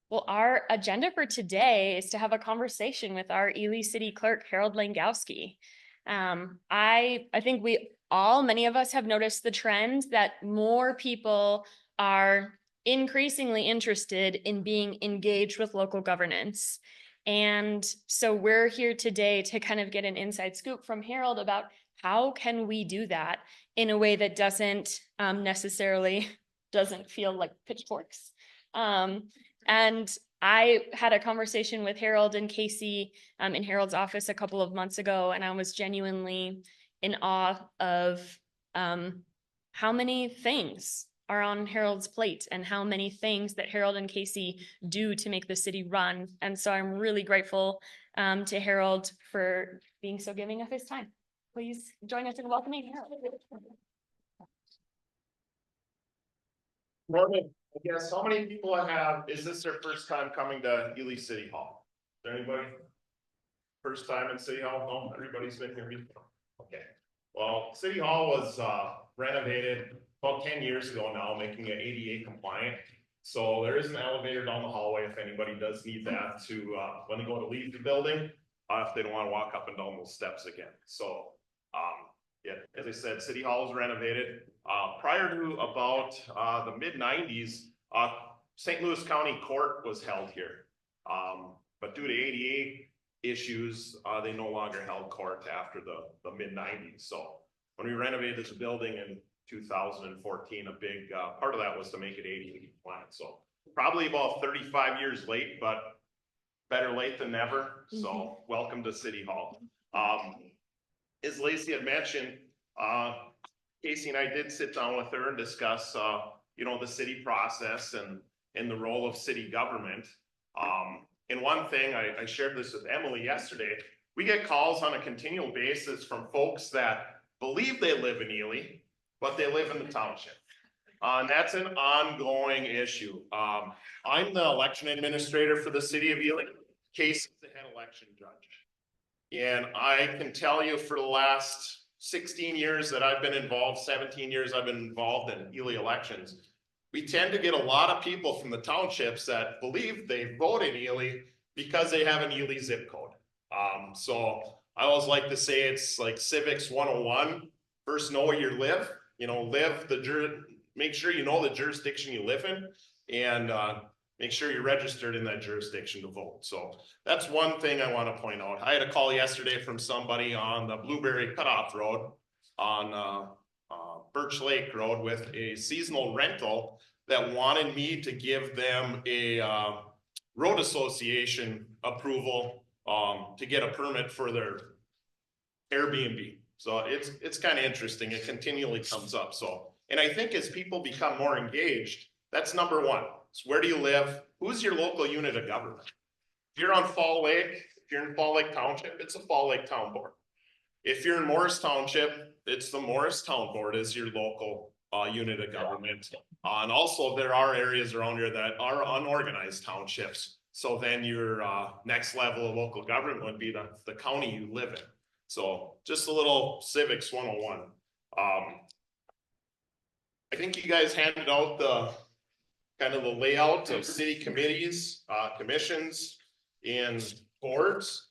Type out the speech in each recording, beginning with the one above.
Well, our agenda for today is to have a conversation with our Ely City Clerk, Harold Langowski. I think many of us have noticed the trend that more people are increasingly interested in being engaged with local governance. And so we're here today to kind of get an inside scoop from Harold about how can we do that in a way that doesn't necessarily doesn't feel like pitchforks. And I had a conversation with Harold and Casey in Harold's office a couple of months ago, and I was genuinely in awe of how many things are on Harold's plate and how many things that Harold and Casey do to make the city run. And so I'm really grateful to Harold for being so giving of his time. Please join us in welcoming Harold. Morning. I guess how many people is this their first time coming to Ely City Hall? Is there anybody? First time in City Hall? No, everybody's been here before. Okay. Well, City Hall was renovated about 10 years ago now, making it ADA compliant. So there is an elevator down the hallway if anybody does need that to when they go to leave the building, if they don't want to walk up and down those steps again. So yeah, as I said, City Hall was renovated. Prior to about the mid-90s, St. Louis County Court was held here. But due to ADA issues, they no longer held court after the mid-90s. So when we renovated this building in 2014, a big part of that was to make it ADA compliant. So probably about 35 years late, but better late than never. So welcome to City Hall. As Lacey had mentioned, Casey and I did sit down with her and discuss, the city process and the role of city government. And one thing, I shared this with Emily yesterday, we get calls on a continual basis from folks that believe they live in Ely, but they live in the township. And that's an ongoing issue. I'm the election administrator for the city of Ely. Casey's the head election judge. And I can tell you for the last 16 years that I've been involved, 17 years I've been involved in Ely elections, we tend to get a lot of people from the townships that believe they vote in Ely because they have an Ely zip code. So I always like to say it's like civics 101. First, know where you live, make sure you know the jurisdiction you live in, and make sure you're registered in that jurisdiction to vote. So that's one thing I want to point out. I had a call yesterday from somebody on the Blueberry Cutoff Road on Birch Lake Road with a seasonal rental that wanted me to give them a road association approval to get a permit for their Airbnb. So it's kind of interesting. It continually comes up. So, and I think as people become more engaged, that's number one. So where do you live? Who's your local unit of government? If you're on Fall Lake, if you're in Fall Lake Township, it's a Fall Lake Town Board. If you're in Morris Township, it's the Morris Town Board is your local unit of government. And also there are areas around here that are unorganized townships. So then your next level of local government would be the county you live in. So just a little civics 101. I think you guys handed out the kind of the layout of city committees, commissions, and boards.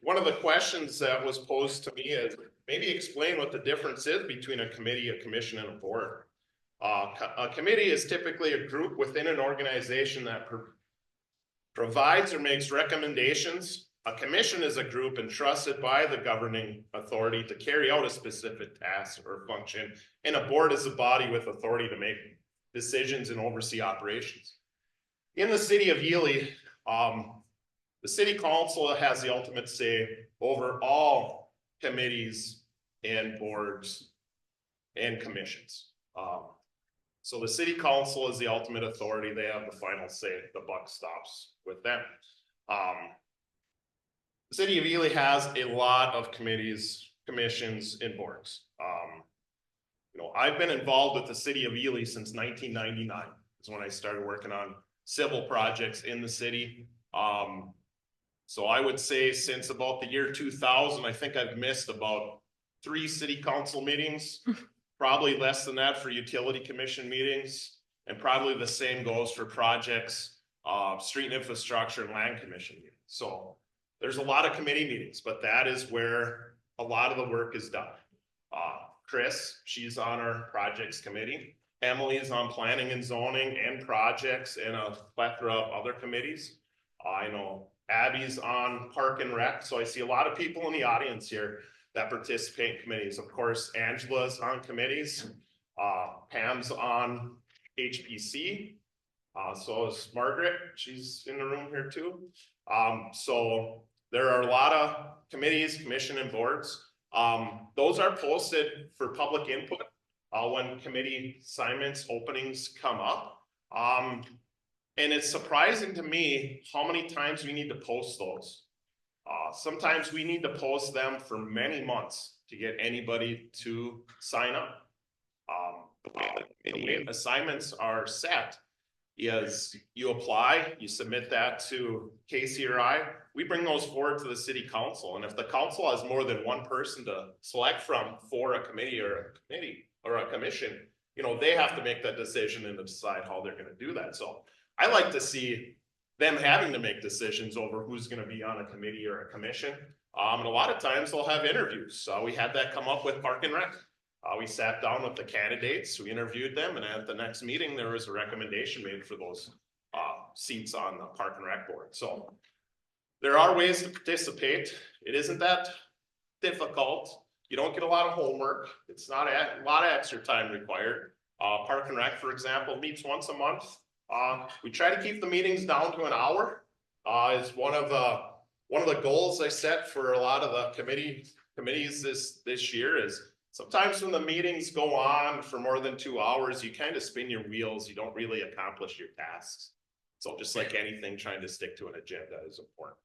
One of the questions that was posed to me is maybe explain what the difference is between a committee, a commission, and a board. A committee is typically a group within an organization that provides or makes recommendations. A commission is a group entrusted by the governing authority to carry out a specific task or function, and a board is a body with authority to make decisions and oversee operations. In the city of Ely, the city council has the ultimate say over all committees and boards and commissions. So the city council is the ultimate authority. They have the final say. The buck stops with them. The city of Ely has a lot of committees, commissions, and boards. I've been involved with the city of Ely since 1999. Is when I started working on civil projects in the city. So I would say since about the year 2000, I think I've missed about 3 city council meetings, probably less than that for utility commission meetings, and probably the same goes for projects street and infrastructure and land commission meetings. So there's a lot of committee meetings, but that is where a lot of the work is done. Chris, she's on our projects committee. Emily is on planning and zoning and projects and a plethora of other committees. I know Abby's on park and rec. So I see a lot of people in the audience here that participate in committees. Of course, Angela's on committees. Pam's on HPC. So is Margaret. She's in the room here too. So there are a lot of committees, commission and boards. Those are posted for public input when committee assignments openings come up. And it's surprising to me how many times we need to post those. Sometimes we need to post them for many months to get anybody to sign up. The way assignments are set is you apply, you submit that to Casey or I, we bring those forward to the city council. And if the council has more than one person to select from for a committee or a commission, you know, they have to make that decision and decide how they're going to do that. So I like to see them having to make decisions over who's going to be on a committee or a commission. And a lot of times they'll have interviews. We had that come up with Park and Rec. We sat down with the candidates, we interviewed them, and at the next meeting, there was a recommendation made for those seats on the Park and Rec board. So there are ways to participate. It isn't that difficult. You don't get a lot of homework. It's not a lot of extra time required. Park and Rec, for example, meets once a month. We try to keep the meetings down to an hour. Is one of the goals I set for a lot of the committees this year is sometimes when the meetings go on for more than 2 hours, you kind of spin your wheels. You don't really accomplish your tasks. So just like anything, trying to stick to an agenda is important.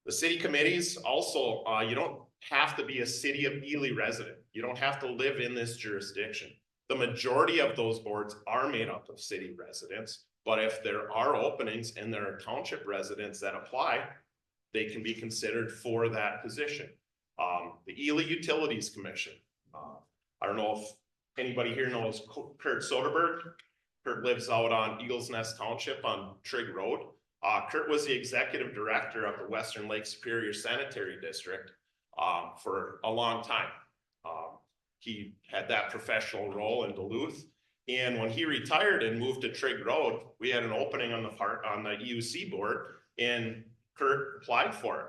The city committees also, you don't have to be a City of Ely resident. You don't have to live in this jurisdiction. The majority of those boards are made up of city residents, but if there are openings and there are township residents that apply, they can be considered for that position. The Ely Utilities Commission. I don't know if anybody here knows Kurt Soderberg. Kurt lives out on Eagles Nest Township on Trigg Road. Kurt was the executive director of the Western Lake Superior Sanitary District for a long time. He had that professional role in Duluth. And when he retired and moved to Trigg Road, we had an opening on the EUC board and Kurt applied for it.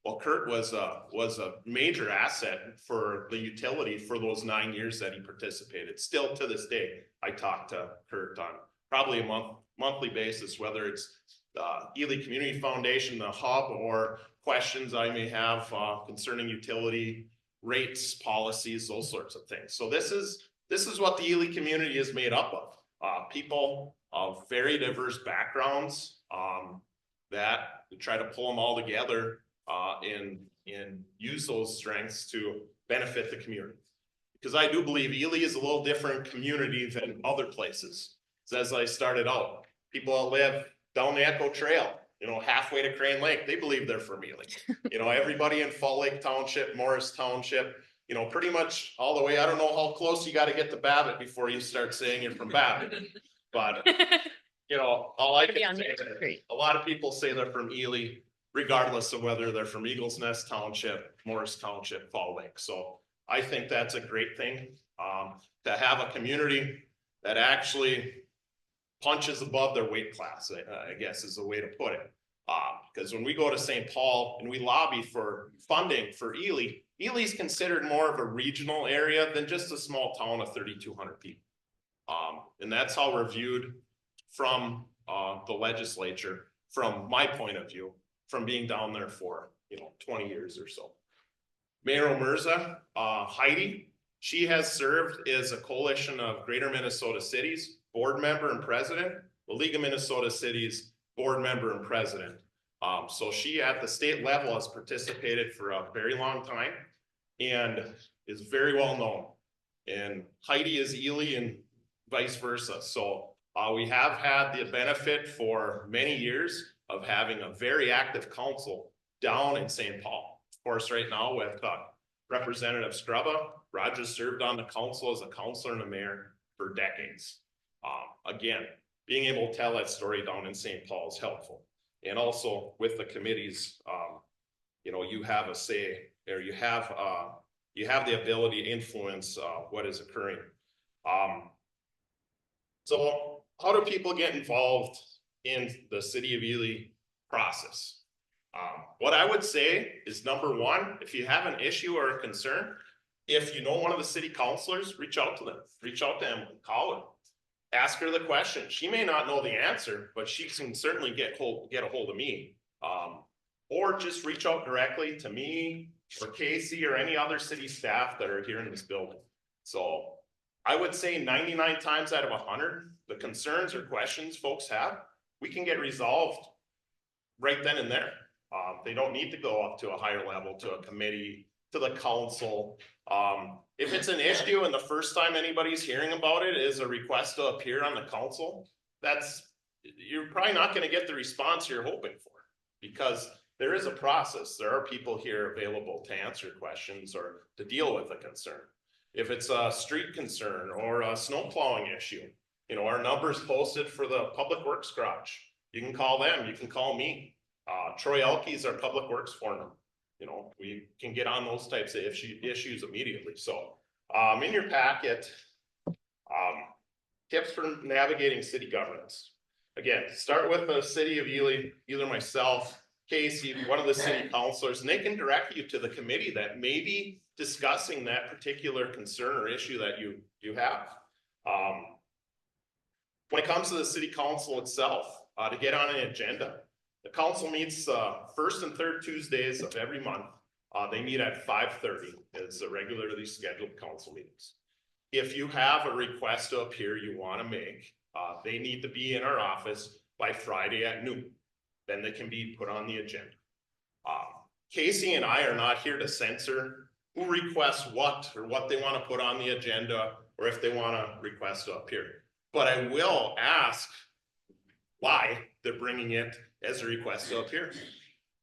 Well, Kurt was a major asset for the utility for those 9 years that he participated. Still to this day, I talk to Kurt on probably a monthly basis, whether it's the Ely Community Foundation, the hub, or questions I may have concerning utility rates, policies, those sorts of things. So this is what the Ely community is made up of. People of very diverse backgrounds that we try to pull them all together and use those strengths to benefit the community. Because I do believe Ely is a little different community than other places. So as I started out, people that live down the Echo Trail, you know, halfway to Crane Lake, they believe they're from Ely. You know, everybody in Fall Lake Township, Morris Township, you know, pretty much all the way. I don't know how close you got to get to Babbitt before you start saying you're from Babbitt. But, you know, all I can say is a lot of people say they're from Ely, regardless of whether they're from Eagles Nest Township, Morris Township, Fall Lake. So I think that's a great thing to have a community that actually punches above their weight class, I guess is the way to put it. Because when we go to St. Paul and we lobby for funding for Ely, Ely's considered more of a regional area than just a small town of 3,200 people. And that's how we're viewed from the legislature, from my point of view, from being down there for, you know, 20 years or so. Mayor Omerza, Heidi, she has served as a coalition of Greater Minnesota Cities, board member and president, the League of Minnesota Cities, board member and president. So she at the state level has participated for a very long time and is very well known. And Heidi is Ely and vice versa. So we have had the benefit for many years of having a very active council down in St. Paul. Of course, right now with Representative Scrubba, Rogers served on the council as a councilor and a mayor for decades. Again, being able to tell that story down in St. Paul is helpful. And also with the committees, you know, you have a say, or you have the ability to influence what is occurring. So how do people get involved in the City of Ely process? What I would say is, number one, if you have an issue or a concern, if you know one of the city councilors, reach out to them, reach out to them, call her, ask her the question. She may not know the answer, but she can certainly get a hold of me. Or just reach out directly to me or Casey or any other city staff that are here in this building. So I would say 99 times out of 100, the concerns or questions folks have, we can get resolved right then and there. They don't need to go up to a higher level, to a committee, to the council. If it's an issue and the first time anybody's hearing about it is a request to appear on the council, you're probably not going to get the response you're hoping for, because there is a process. There are people here available to answer questions or to deal with a concern. If it's a street concern or a snow plowing issue, you know, our number's posted for the Public Works garage. You can call them, you can call me. Troy Elke's our Public Works foreman. You know, we can get on those types of issues immediately. So in your packet, tips for navigating city governance. Again, start with the City of Ely, either myself, Casey, one of the city councilors, and they can direct you to the committee that may be discussing that particular concern or issue that you have. When it comes to the city council itself, to get on an agenda, the council meets first and third Tuesdays of every month. They meet at 5:30. It's a regularly scheduled council meetings. If you have a request to appear you want to make, they need to be in our office by Friday at noon. Then they can be put on the agenda. Casey and I are not here to censor who requests what or what they want to put on the agenda, or if they want to request to appear. But I will ask why they're bringing it as a request to appear.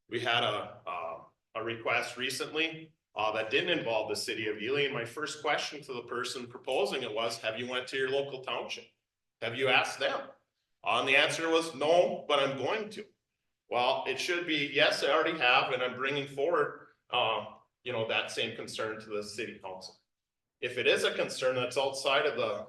We had a request recently that didn't involve the City of Ely, and my first question to the person proposing it was, have you went to your local township? Have you asked them? And the answer was no, but I'm going to. Well, it should be, yes, I already have, and I'm bringing forward, you know, that same concern to the city council. If it is a concern that's outside of the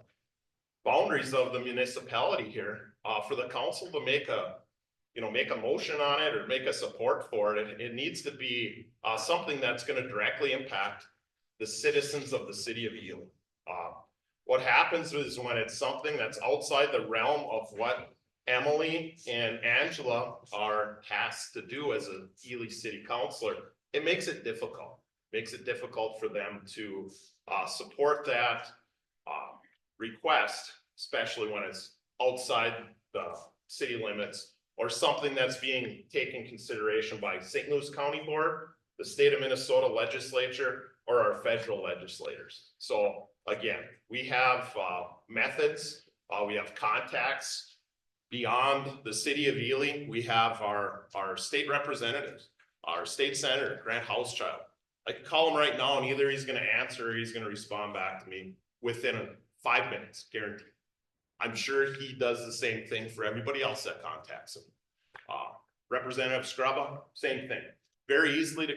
boundaries of the municipality here, for the council to make a motion on it or make a support for it, it needs to be something that's going to directly impact the citizens of the City of Ely. What happens is when it's something that's outside the realm of what Emily and Angela are tasked to do as a Ely City Councilor, it makes it difficult. Makes it difficult for them to support that request, especially when it's outside the city limits or something that's being taken consideration by St. Louis County Board, the state of Minnesota legislature, or our federal legislators. So again, we have methods, we have contacts. Beyond the City of Ely, we have our state representatives, our state senator, Grant Housechild. I can call him right now and either he's going to answer or he's going to respond back to me within 5 minutes, guaranteed. I'm sure he does the same thing for everybody else that contacts him. Representative Scrubba, same thing. Very easily to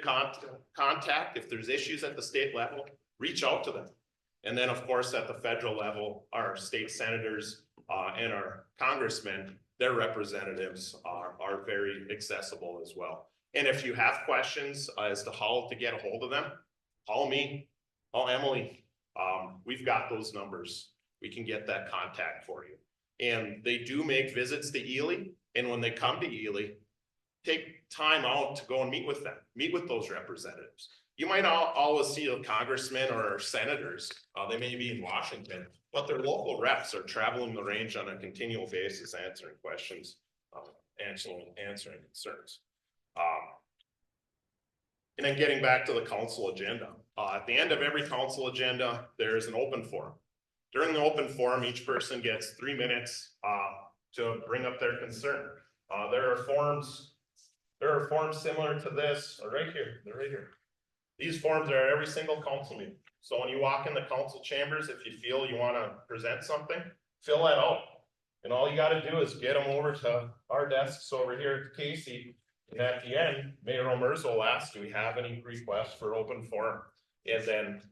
contact. If there's issues at the state level, reach out to them. And then of course at the federal level, our state senators and our congressmen, their representatives are very accessible as well. And if you have questions as to how to get a hold of them, call me, call Emily. We've got those numbers. We can get that contact for you. And they do make visits to Ely. And when they come to Ely, take time out to go and meet with them, meet with those representatives. You might not always see a congressman or senators. They may be in Washington, but their local reps are traveling the range on a continual basis, answering questions, answering concerns. And then getting back to the council agenda. At the end of every council agenda, there is an open forum. During the open forum, each person gets 3 minutes to bring up their concern. There are forms similar to this, right here, they're right here. These forms are at every single council meeting. So when you walk in the council chambers, if you feel you want to present something, fill that out. And all you gotta do is get them over to our desks over here at Casey. And at the end, Mayor Omerzo will ask, do we have any requests for open forum? And then,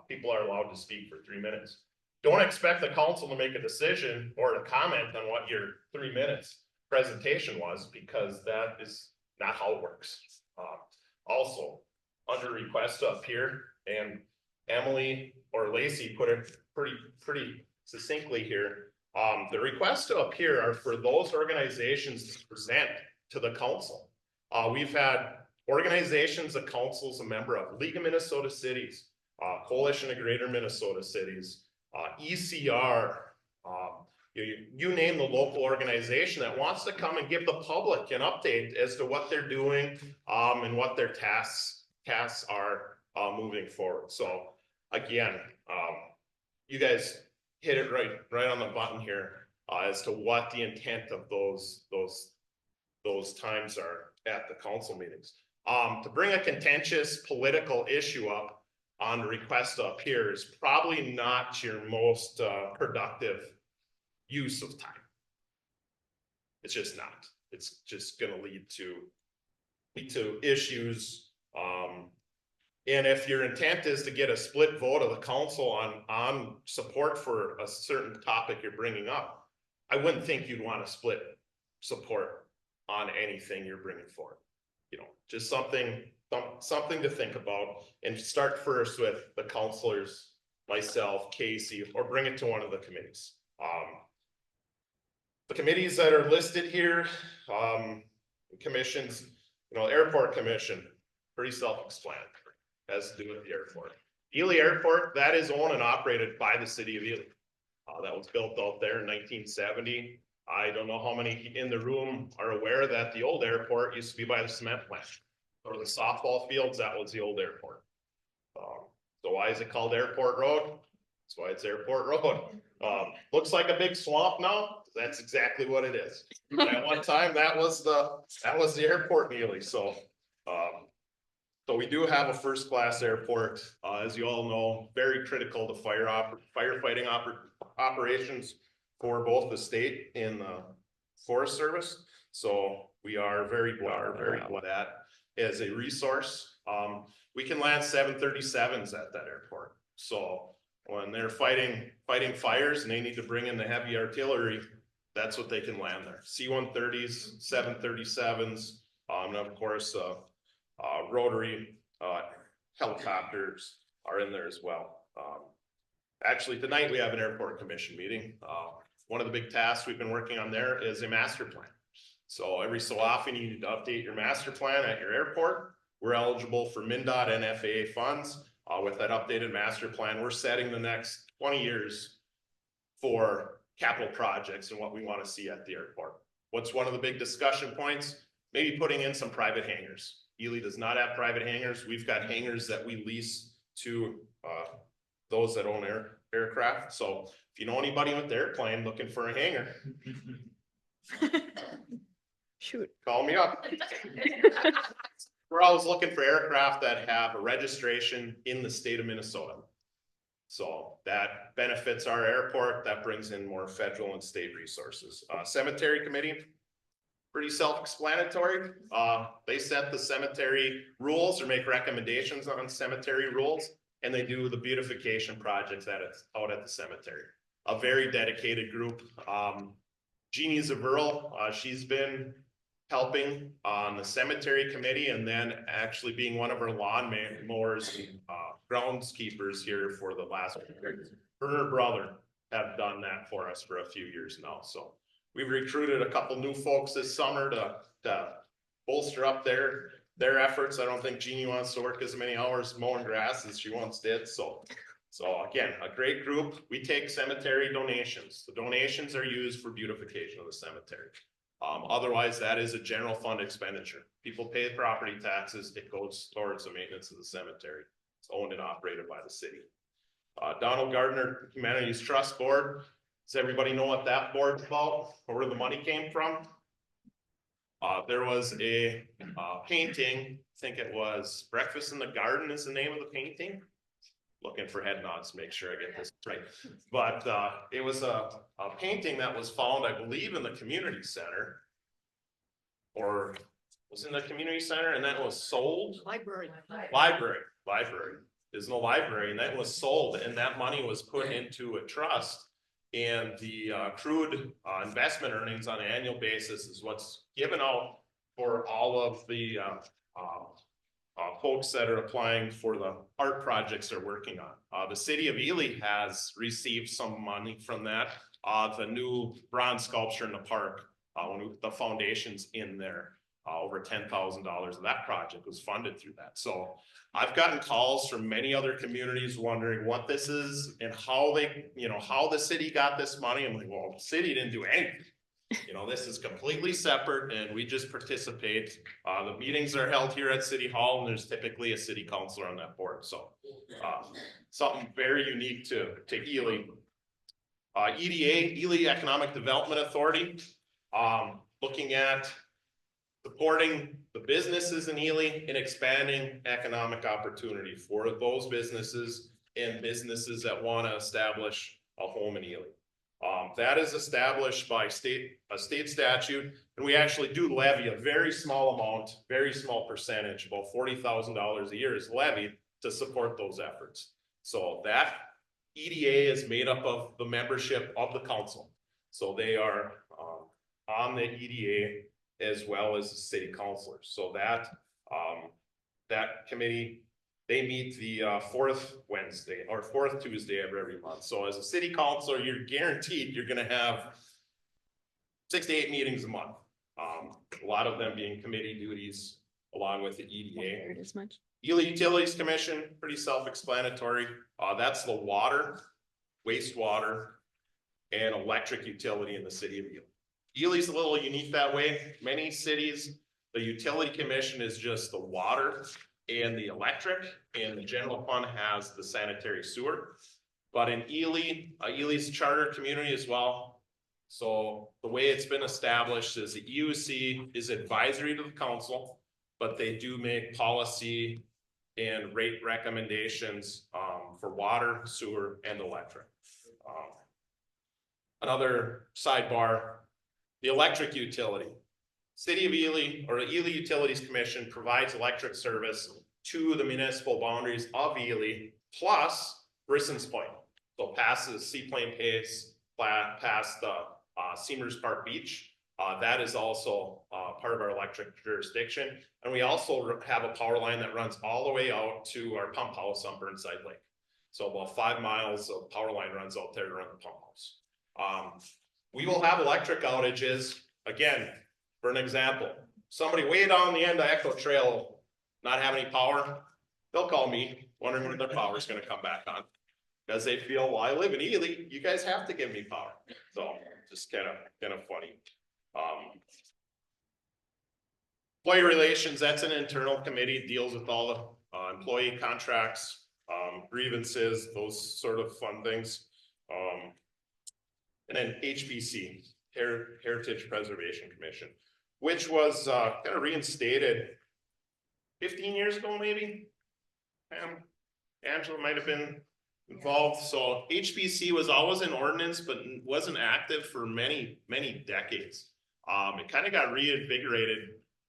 people are allowed to speak for 3 minutes. Don't expect the council to make a decision or to comment on what your 3 minutes presentation was, because that is not how it works. Also, under request up here, and Emily or Lacey put it pretty succinctly here. The requests to appear are for those organizations to present to the council. We've had organizations the council's a member of, League of Minnesota Cities, Coalition of Greater Minnesota Cities, ECR, you name the local organization that wants to come and give the public an update as to what they're doing, and what their tasks are, moving forward. So again, you guys hit it right on the button here, as to what the intent of those times are at the council meetings. To bring a contentious political issue up on the request up here is probably not your most productive use of time. It's just not. It's just going to lead to issues. And if your intent is to get a split vote of the council on support for a certain topic you're bringing up, I wouldn't think you'd want to split support on anything you're bringing forward. You know, just something to think about, and start first with the councilors, myself, Casey, or bring it to one of the committees. The committees that are listed here, commissions, airport commission, pretty self-explanatory, has to do with the airport. Ely Airport, that is owned and operated by the city of Ely. That was built out there in 1970. I don't know how many in the room are aware that the old airport used to be by the cement plant, or the softball fields. That was the old airport. So why is it called Airport Road? That's why it's Airport Road. Looks like a big swamp now. That's exactly what it is. At one time, that was the airport in Ely. So we do have a first-class airport, as you all know, very critical to firefighting operations for both the state and the Forest Service. So we are very glad that as a resource. We can land 737s at that airport. So when they're fighting fires and they need to bring in the heavy artillery, that's what they can land there. C-130s, 737s, and of course, rotary helicopters are in there as well. Actually, tonight we have an airport commission meeting. One of the big tasks we've been working on there is a master plan. So every so often you need to update your master plan at your airport. We're eligible for MnDOT and FAA funds. With that updated master plan, we're setting the next 20 years for capital projects and what we want to see at the airport. What's one of the big discussion points? Maybe putting in some private hangars. Ely does not have private hangars. We've got hangars that we lease to those that own aircraft. So if you know anybody with the airplane looking for a hangar, Shoot. call me up. We're always looking for aircraft that have a registration in the state of Minnesota. So that benefits our airport. That brings in more federal and state resources. Cemetery committee, pretty self-explanatory. They set the cemetery rules or make recommendations on cemetery rules, and they do the beautification projects out at the cemetery. A very dedicated group. Jeannie Zaverl, she's been helping on the cemetery committee, and then actually being one of our lawn mowers and groundskeepers here for the last year. Her and her brother have done that for us for a few years now. So we've recruited a couple new folks this summer to bolster up their efforts. I don't think Jeannie wants to work as many hours mowing grass as she once did. So again, a great group. We take cemetery donations. The donations are used for beautification of the cemetery. Otherwise, that is a general fund expenditure. People pay property taxes. It goes towards the maintenance of the cemetery. It's owned and operated by the city. Donald Gardner Humanities Trust Board. Does everybody know what that board's about, or where the money came from? There was a painting. I think it was Breakfast in the Garden is the name of the painting. looking for head nods to make sure I get this right. But it was a painting that was found, I believe, in the community center. Or was in the community center, and then it was sold. Library. There's no library, and that was sold, and that money was put into a trust. And the accrued investment earnings on an annual basis is what's given out for all of the folks that are applying for the art projects they're working on. The city of Ely has received some money from that. The new bronze sculpture in the park, the foundation's in there. Over $10,000 of that project was funded through that. So I've gotten calls from many other communities wondering what this is and how they, how the city got this money. I'm like, well, the city didn't do anything. This is completely separate and we just participate. The meetings are held here at City Hall and there's typically a city councilor on that board. So something very unique to Ely. EDA, Ely Economic Development Authority, looking at supporting the businesses in Ely and expanding economic opportunity for those businesses and businesses that want to establish a home in Ely. That is established by a state statute, and we actually do levy a very small amount, very small percentage, about $40,000 a year is levied to support those efforts. So that EDA is made up of the membership of the council. So they are on the EDA as well as the city councilors. So that committee, they meet the fourth Wednesday or fourth Tuesday of every month. So as a city councilor, you're guaranteed you're going to have 6 to 8 meetings a month. A lot of them being committee duties along with the EDA. As much. Ely Utilities Commission, pretty self-explanatory. That's the water, wastewater, and electric utility in the city of Ely. Ely's a little unique that way. Many cities, the utility commission is just the water and the electric, and the general fund has the sanitary sewer. But in Ely, Ely's a charter community as well. So the way it's been established is the EUC is advisory to the council, but they do make policy and rate recommendations for water, sewer, and electric. Another sidebar, the electric utility. City of Ely, or the Ely Utilities Commission, provides electric service to the municipal boundaries of Ely, plus Brisson's Point. So passes Seaplane Pace, past the Seamers Park Beach. That is also part of our electric jurisdiction. And we also have a power line that runs all the way out to our pump house on Burnside Lake. So about 5 miles of power line runs out there to run the pump house. We will have electric outages. Again, for an example, somebody way down the end of Echo Trail not have any power, they'll call me wondering when their power is going to come back on. Because they feel, well, I live in Ely, you guys have to give me power. So just kind of funny. Employee relations, that's an internal committee, deals with all the employee contracts, grievances, those sort of fun things. And then HPC, Heritage Preservation Commission, which was kind of reinstated 15 years ago, maybe. Angela might have been involved. So HPC was always an ordinance, but wasn't active for many, many decades. It kind of got reinvigorated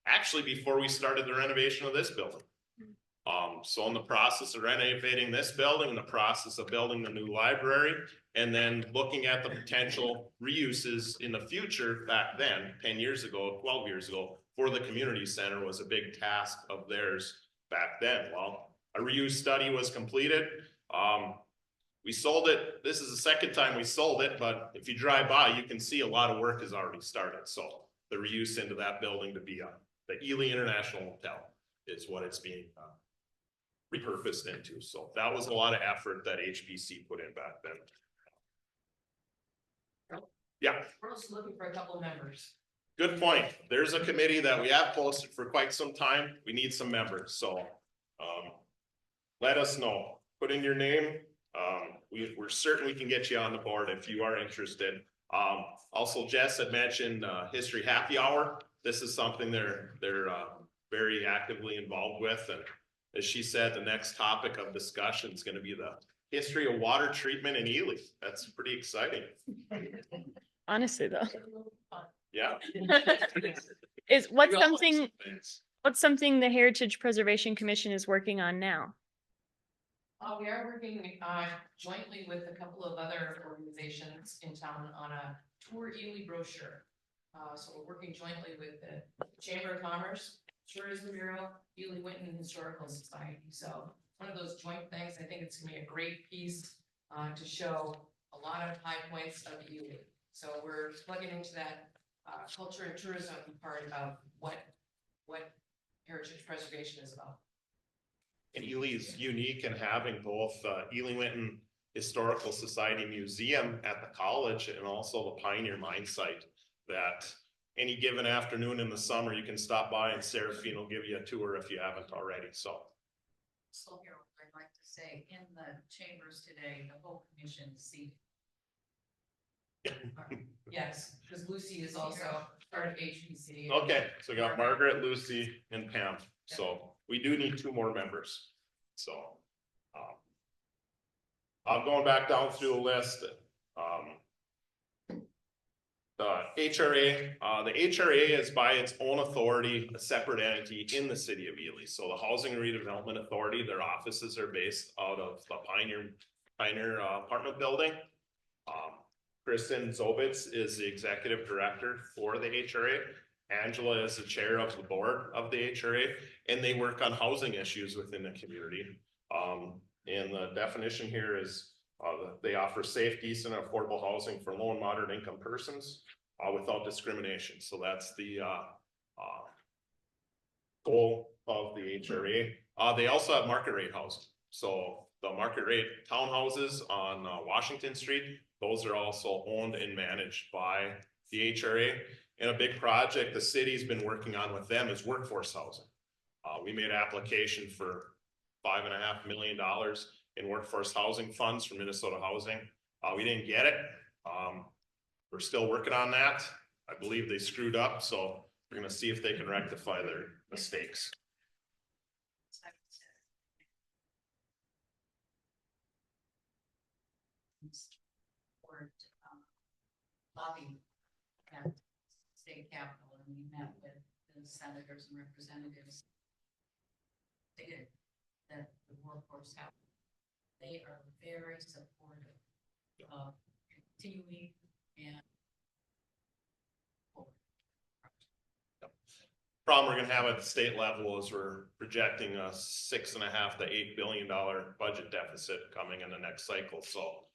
actually before we started the renovation of this building. So in the process of renovating this building, in the process of building the new library, and then looking at the potential reuses in the future back then, 10 years ago, 12 years ago, for the community center was a big task of theirs back then. Well, a reuse study was completed. We sold it. This is the second time we sold it, but if you drive by, you can see a lot of work has already started. So the reuse into that building to be the Ely International Hotel is what it's being repurposed into. So that was a lot of effort that HPC put in back then. Yeah. We're also looking for a couple of members. Good point. There's a committee that we have posted for quite some time. We need some members. So let us know. Put in your name. We're certain we can get you on the board if you are interested. Also, Jess had mentioned History Happy Hour. This is something they're very actively involved with, and as she said, the next topic of discussion is gonna be the history of water treatment in Ely. That's pretty exciting. Honestly, though, Yeah. what's Maybe I'll learn something, some things. what's something the Heritage Preservation Commission is working on now? We are working jointly with a couple of other organizations in town on a tour Ely brochure. So we're working jointly with the Chamber of Commerce, Tourism Bureau, Ely Winton Historical Society. So one of those joint things, I think it's gonna be a great piece to show a lot of high points of Ely. So we're plugging into that culture and tourism part of what heritage preservation is about. And Ely is unique in having both Ely Winton Historical Society Museum at the college and also the Pioneer Mine Site, that any given afternoon in the summer, you can stop by and Seraphine will give you a tour if you haven't already, so. So here, I'd like to say, in the chambers today, the whole commission is seated. Yes, because Lucy is also part of HPC. Okay, so we got Margaret, Lucy, and Pam, so we do need 2 more members, so. I'm going back down through the list. The HRA, the HRA is by its own authority, a separate entity in the city of Ely. So the Housing and Redevelopment Authority, their offices are based out of the Pioneer apartment building. Kristen Zobitz is the executive director for the HRA. Angela is the chair of the board of the HRA, and they work on housing issues within the community. And the definition here is they offer safe, decent, and affordable housing for low and moderate income persons without discrimination. So that's the goal of the HRA. They also have market rate housing. So the market rate townhouses on Washington Street, those are also owned and managed by the HRA. And a big project the city's been working on with them is workforce housing. We made an application for $5.5 million in workforce housing funds from Minnesota Housing. We didn't get it. We're still working on that. I believe they screwed up, so we're gonna see if they can rectify their mistakes. Or lobby at state capitol, and we met with the senators and representatives. Stated that the workforce have, they are very supportive of continuing and Problem we're gonna have at the state level is we're projecting a $6.5 to $8 billion budget deficit coming in the next cycle. So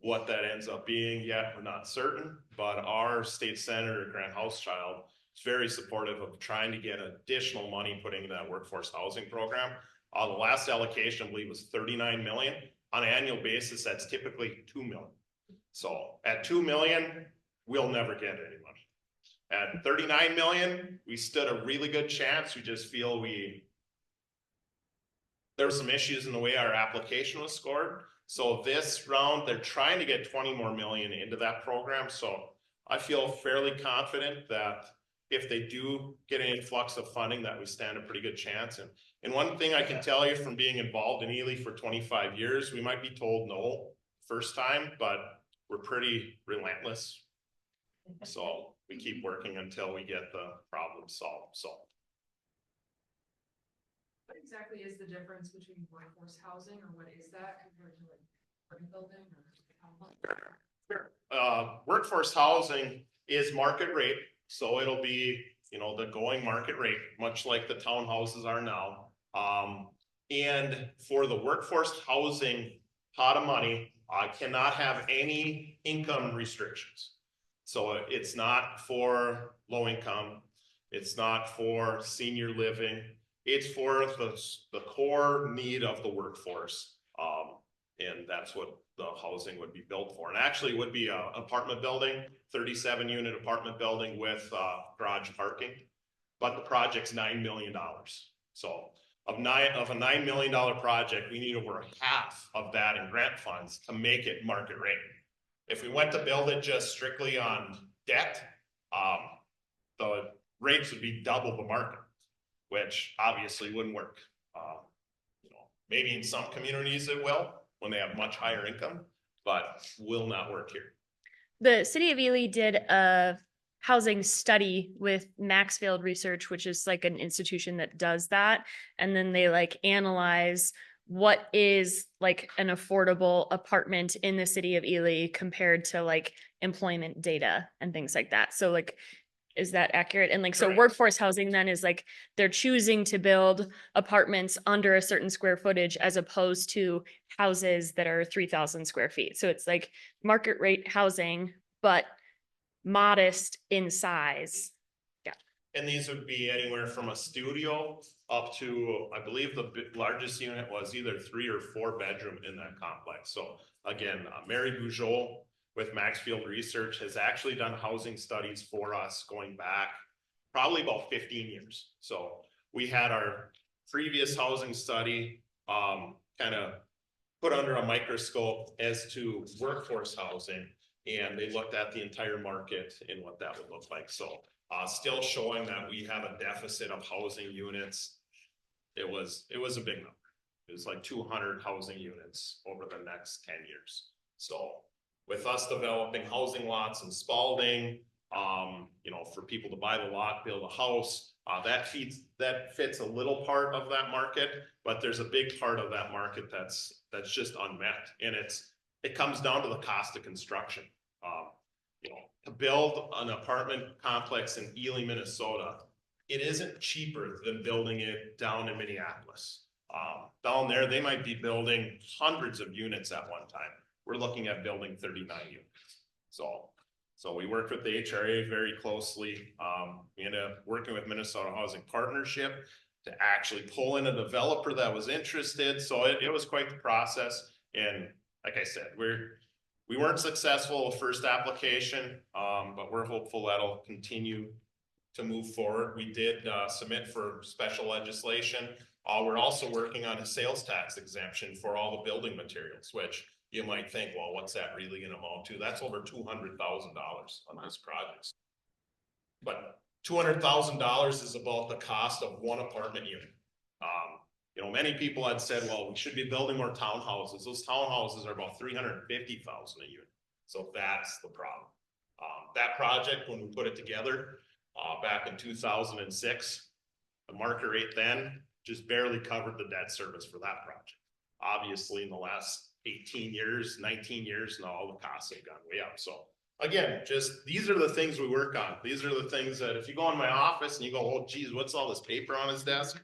what that ends up being yet, we're not certain, but our state senator, Grant Housechild, is very supportive of trying to get additional money putting in that workforce housing program. The last allocation, I believe, was 39 million. On an annual basis, that's typically 2 million. So at 2 million, we'll never get any money. At 39 million, we stood a really good chance. We just feel there were some issues in the way our application was scored. So this round, they're trying to get 20 more million into that program. So I feel fairly confident that if they do get an influx of funding, that we stand a pretty good chance. And one thing I can tell you from being involved in Ely for 25 years, we might be told no first time, but we're pretty relentless. So we keep working until we get the problem solved, so. What exactly is the difference between workforce housing, or what is that compared to like apartment building or? Workforce housing is market rate, so it'll be, you know, the going market rate, much like the townhouses are now. And for the workforce housing pot of money, I cannot have any income restrictions. So it's not for low income, it's not for senior living, it's for the core need of the workforce. And that's what the housing would be built for. And actually it would be an apartment building, 37 unit apartment building with garage parking, but the project's $9 million. So of a $9 million project, we need over half of that in grant funds to make it market rate. If we went to build it just strictly on debt, the rates would be double the market, which obviously wouldn't work. Maybe in some communities it will, when they have much higher income, but will not work here. The city of Ely did a housing study with Maxfield Research, which is like an institution that does that. And then they like analyze what is like an affordable apartment in the city of Ely compared to like employment data and things like that. So like, is that accurate? And like, so Correct. workforce housing then is like, they're choosing to build apartments under a certain square footage as opposed to houses that are 3,000 square feet. So it's like market rate housing, but modest in size. And these would be anywhere from a studio up to, I believe the largest unit was either 3 or 4 bedroom in that complex. So again, Mary Gougeot with Maxfield Research has actually done housing studies for us going back probably about 15 years. So we had our previous housing study kind of put under a microscope as to workforce housing, and they looked at the entire market and what that would look like. So still showing that we have a deficit of housing units. It was a big number. It was like 200 housing units over the next 10 years. So with us developing housing lots in Spalding, you know, for people to buy the lot, build a house, that fits a little part of that market, but there's a big part of that market that's just unmet, and it comes down to the cost of construction. You know, to build an apartment complex in Ely, Minnesota, it isn't cheaper than building it down in Minneapolis. Down there, they might be building hundreds of units at one time. We're looking at building 39 units. So we worked with the HRA very closely. We ended up working with Minnesota Housing Partnership to actually pull in a developer that was interested. So it was quite the process. And like I said, we weren't successful with first application, but we're hopeful that'll continue to move forward. We did submit for special legislation. We're also working on a sales tax exemption for all the building materials, which you might think, well, what's that really gonna amount to? That's over $200,000 on this project. But $200,000 is about the cost of one apartment unit. You know, many people had said, well, we should be building more townhouses. Those townhouses are about $350,000 a unit. So that's the problem. That project, when we put it together back in 2006, the market rate then just barely covered the debt service for that project. Obviously, in the last 18 years, 19 years, now all the costs have gone way up. So again, just these are the things we work on. These are the things that if you go in my office and you go, oh, geez, what's all this paper on his desk?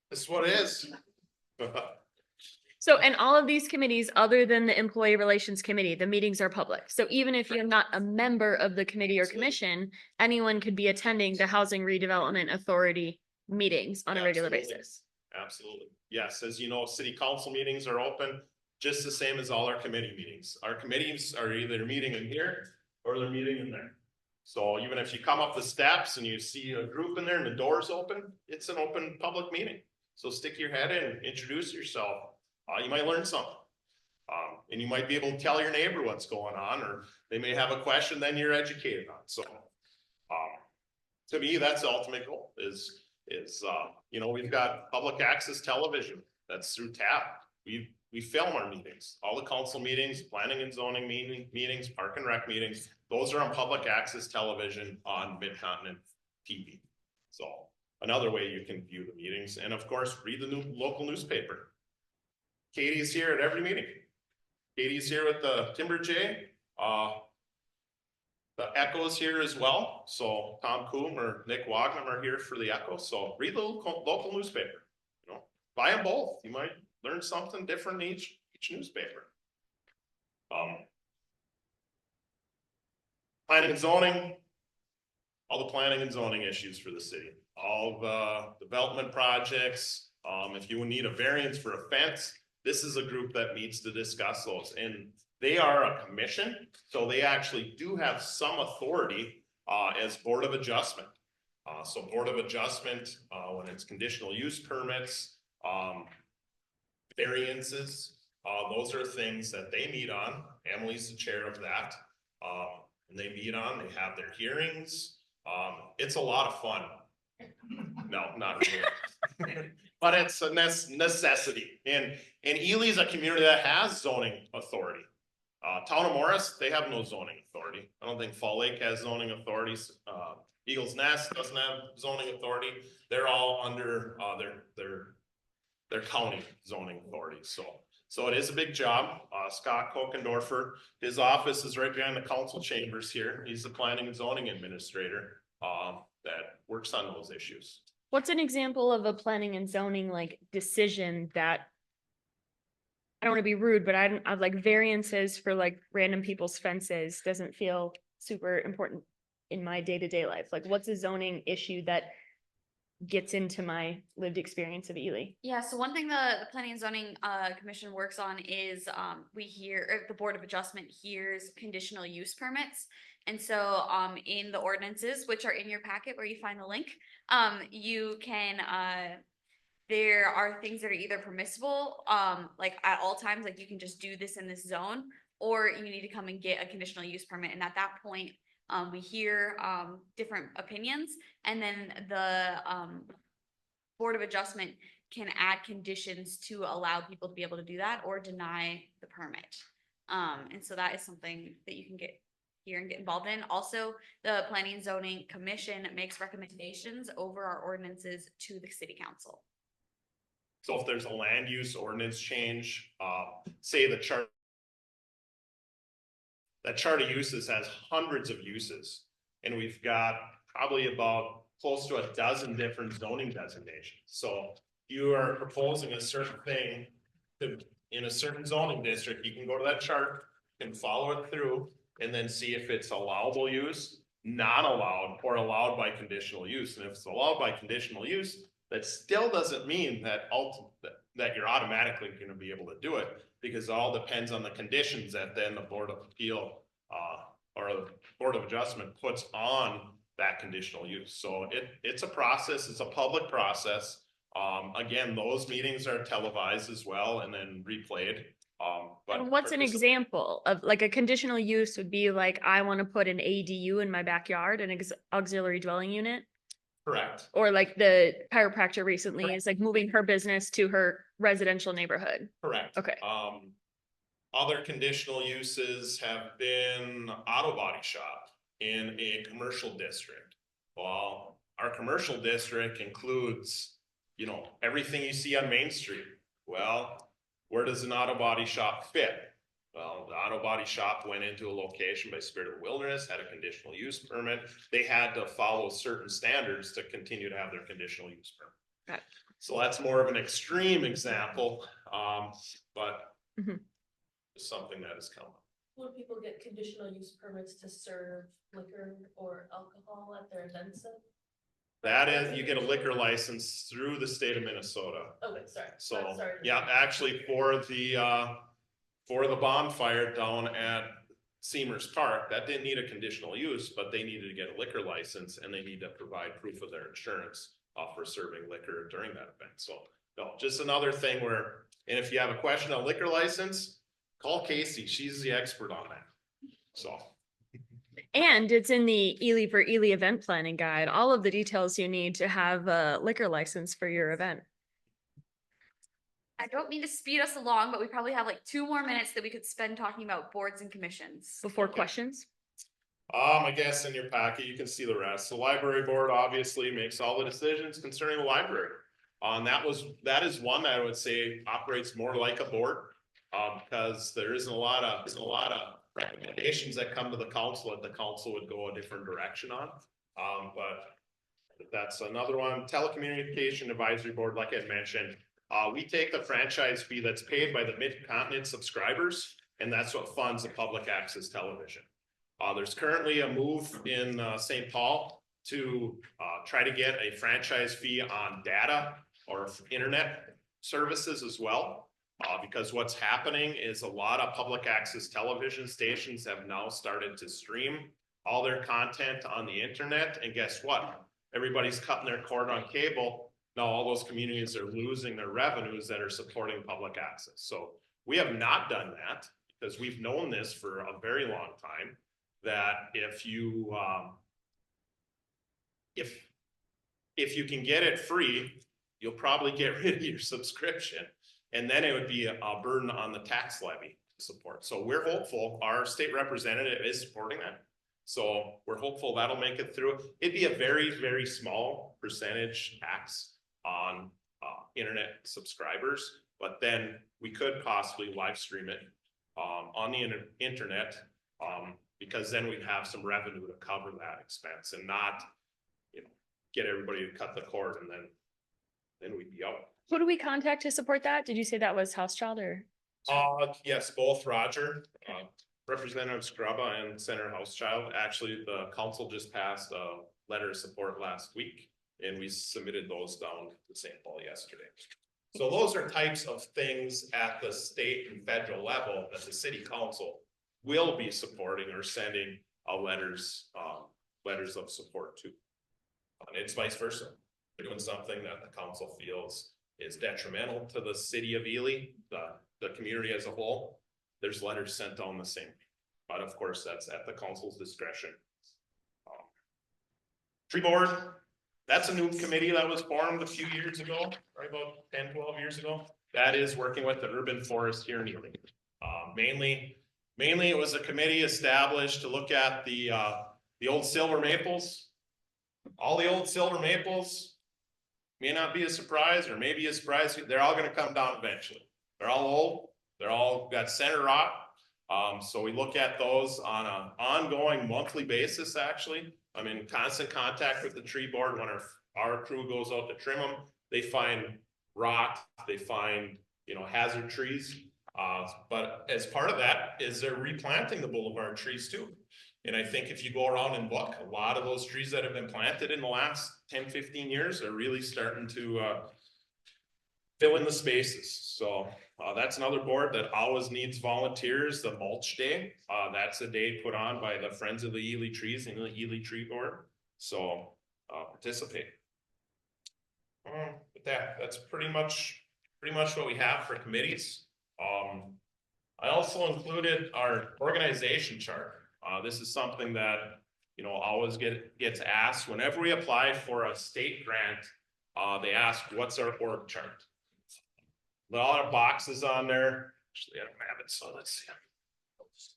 This is what it is. So, and all of these committees, other than the Employee Relations Committee, the meetings are public. So even if you're not a member of the committee or commission, anyone could be attending the Housing Redevelopment Authority meetings on a regular Absolutely. basis. Absolutely. Yes, as you know, city council meetings are open just the same as all our committee meetings. Our committees are either meeting in here or they're meeting in there. So even if you come up the steps and you see a group in there and the door's open, it's an open public meeting. So stick your head in, introduce yourself. You might learn something. And you might be able to tell your neighbor what's going on, or they may have a question then you're educated on. So to me, that's the ultimate goal is you know, we've got public access television that's through TAP. We film our meetings, all the council meetings, planning and zoning meetings, park and rec meetings. Those are on public access television on Mid-Continent TV. So another way you can view the meetings, and of course, read the new local newspaper. Katie's here at every meeting. Katie's here with the Timber J. The Echo's here as well. So Tom Coombe or Nick Wagnum are here for the Echo. So read the local newspaper. You know, buy them both. You might learn something different in each newspaper. Planning and zoning. All the planning and zoning issues for the city. All the development projects. If you need a variance for a fence, this is a group that meets to discuss those. And they are a commission, so they actually do have some authority as Board of Adjustment. So Board of Adjustment, when it's conditional use permits, variances, those are things that they meet on. Emily's the chair of that. And they meet on, they have their hearings. It's a lot of fun. No, not really. But it's a necessity, and Ely's a community that has zoning authority. Town of Morris, they have no zoning authority. I don't think Fall Lake has zoning authorities. Eagles Nest doesn't have zoning authority. They're all under, their county zoning authority, so it is a big job. Scott Kokendorfer, his office is right behind the council chambers here. He's the planning and zoning administrator, that works on those issues. What's an example of a planning and zoning like decision that? I don't want to be rude, but I'd like variances for like random people's fences doesn't feel super important in my day-to-day life. Like, what's a zoning issue that gets into my lived experience of Ely? Yeah, so one thing the Planning and Zoning Commission works on is the Board of Adjustment hears conditional use permits. And so in the ordinances, which are in your packet where you find the link, you can there are things that are either permissible, like at all times, like you can just do this in this zone, or you need to come and get a conditional use permit. And at that point, we hear different opinions, and then the Board of Adjustment can add conditions to allow people to be able to do that or deny the permit. And so that is something that you can get here and get involved in. Also, the Planning and Zoning Commission makes recommendations over our ordinances to the City Council. So if there's a land use ordinance change, say that chart of uses has hundreds of uses, and we've got probably about close to a dozen different zoning designations. So you are proposing a certain thing in a certain zoning district, you can go to that chart and follow it through and then see if it's allowable use, not allowed, or allowed by conditional use. And if it's allowed by conditional use, that still doesn't mean that that you're automatically going to be able to do it, because it all depends on the conditions that then the Board of Appeal or the Board of Adjustment puts on that conditional use. So it's a process, it's a public process. Again, those meetings are televised as well and then replayed. But And what's an example of like a conditional use would be like, I want to put an ADU in my backyard, an auxiliary dwelling unit? Correct. Or like the chiropractor recently Correct. is like moving her business to her residential neighborhood. Correct. Okay. Other conditional uses have been auto body shop in a commercial district. Well, our commercial district includes, you know, everything you see on Main Street. Well, where does an auto body shop fit? Well, the auto body shop went into a location by Spirit of the Wilderness, had a conditional use permit. They had to follow certain standards to continue to have their conditional use permit. Okay. So that's more of an extreme example, but something that has come up. Will people get conditional use permits to serve liquor or alcohol at their events? That is, you get a liquor license through the state of Minnesota. Okay, sorry. So, I'm sorry. yeah, actually for the bonfire down at Seamers Park, that didn't need a conditional use, but they needed to get a liquor license and they need to provide proof of their insurance for serving liquor during that event. So, no, just another thing where, and if you have a question on liquor license, call Casey, she's the expert on that. So. And it's in the Ely for Ely event planning guide, all of the details you need to have a liquor license for your event. I don't mean to speed us along, but we probably have like 2 more minutes that we could spend talking about boards and commissions. Before questions? I guess in your packet, you can see the rest. The library board obviously makes all the decisions concerning the library. And that is one that I would say operates more like a board, because there's a lot of recommendations that come to the council that the council would go a different direction on. But that's another one. Telecommunication advisory board, like I mentioned, we take the franchise fee that's paid by the Mid-Continent subscribers, and that's what funds the public access television. There's currently a move in St. Paul to try to get a franchise fee on data or internet services as well. Because what's happening is a lot of public access television stations have now started to stream all their content on the internet. And guess what? Everybody's cutting their cord on cable. Now all those communities are losing their revenues that are supporting public access. So we have not done that because we've known this for a very long time, that if you can get it free, you'll probably get rid of your subscription. And then it would be a burden on the tax levy support. So we're hopeful, our state representative is supporting that. So we're hopeful that'll make it through. It'd be a very, very small percentage tax on internet subscribers, but then we could possibly live stream it on the internet because then we'd have some revenue to cover that expense and not, you know, get everybody to cut the cord and then we'd be out. Who do we contact to support that? Did you say that was Housechild or? Yes, both Roger, Representative Scrubba and Senator Housechild. Actually, the council just passed a letter of support last week and we submitted those down to St. Paul yesterday. So those are types of things at the state and federal level that the city council will be supporting or sending letters of support to. And it's vice versa. They're doing something that the council feels is detrimental to the city of Ely, the community as a whole. There's letters sent down the same. But of course, that's at the council's discretion. Tree board, that's a new committee that was formed a few years ago, right about 10, 12 years ago. That is working with the urban forest here in Ely. Mainly it was a committee established to look at the old silver maples. All the old silver maples may not be a surprise or maybe a surprise. They're all going to come down eventually. They're all old. They're all got center rot. So we look at those on an ongoing monthly basis, actually. I'm in constant contact with the tree board when our crew goes out to trim them. They find rot, they find, you know, hazard trees. But as part of that is they're replanting the boulevard trees too. And I think if you go around and look, a lot of those trees that have been planted in the last 10, 15 years are really starting to fill in the spaces. So that's another board that always needs volunteers. The mulch day, that's a day put on by the Friends of the Ely Trees and the Ely Tree Board. So participate. With that's pretty much what we have for committees. I also included our organization chart. This is something that, you know, always gets asked whenever we apply for a state grant. They ask, what's our org chart? A lot of boxes on there. Actually, I don't have it, so let's see.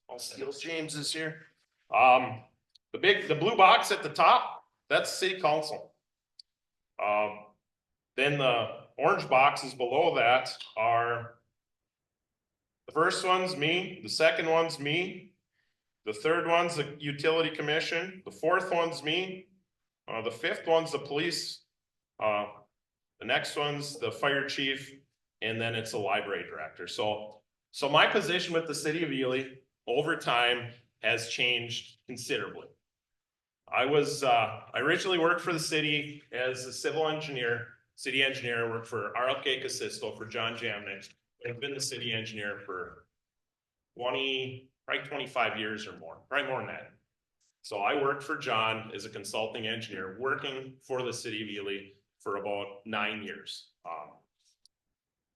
I'll steal James's here. The blue box at the top, that's city council. Then the orange boxes below that are, the first one's me, the second one's me, the third one's the utility commission, the fourth one's me, the fifth one's the police, the next one's the fire chief, and then it's the library director. So my position with the city of Ely over time has changed considerably. I originally worked for the city as a civil engineer, city engineer. I worked for RLK Casisto for John Jamnick. I've been the city engineer for probably 25 years or more, probably more than that. So I worked for John as a consulting engineer, working for the city of Ely for about 9 years.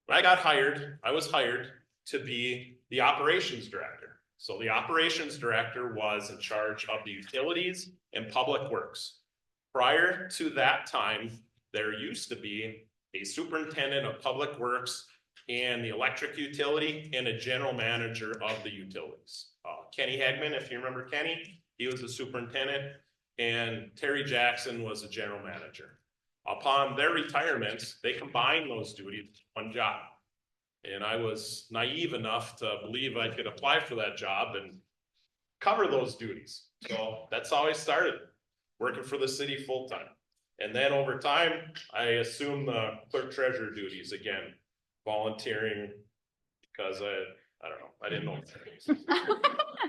When I got hired, I was hired to be the operations director. So the operations director was in charge of the utilities and public works. Prior to that time, there used to be a superintendent of public works and the electric utility and a general manager of the utilities. Kenny Hegman, if you remember Kenny, he was the superintendent, and Terry Jackson was the general manager. Upon their retirement, they combined those duties in one job. And I was naive enough to believe I could apply for that job and cover those duties. So that's how I started, working for the city full time. And then over time, I assumed the clerk treasurer duties again, volunteering because I don't know, I didn't know.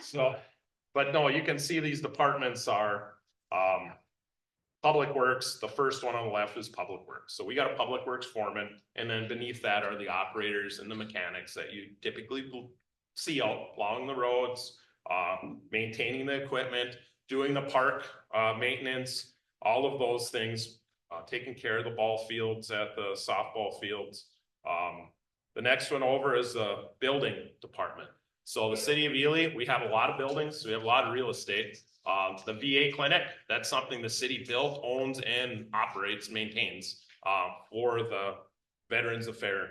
So, but no, you can see these departments are public works. The first one on the left is public works. So we got a public works foreman, and then beneath that are the operators and the mechanics that you typically see out along the roads, maintaining the equipment, doing the park maintenance, all of those things, taking care of the ball fields at the softball fields. The next one over is the building department. So the city of Ely, we have a lot of buildings. We have a lot of real estate. The VA clinic, that's something the city built, owns, and operates, maintains. for the Veterans Affairs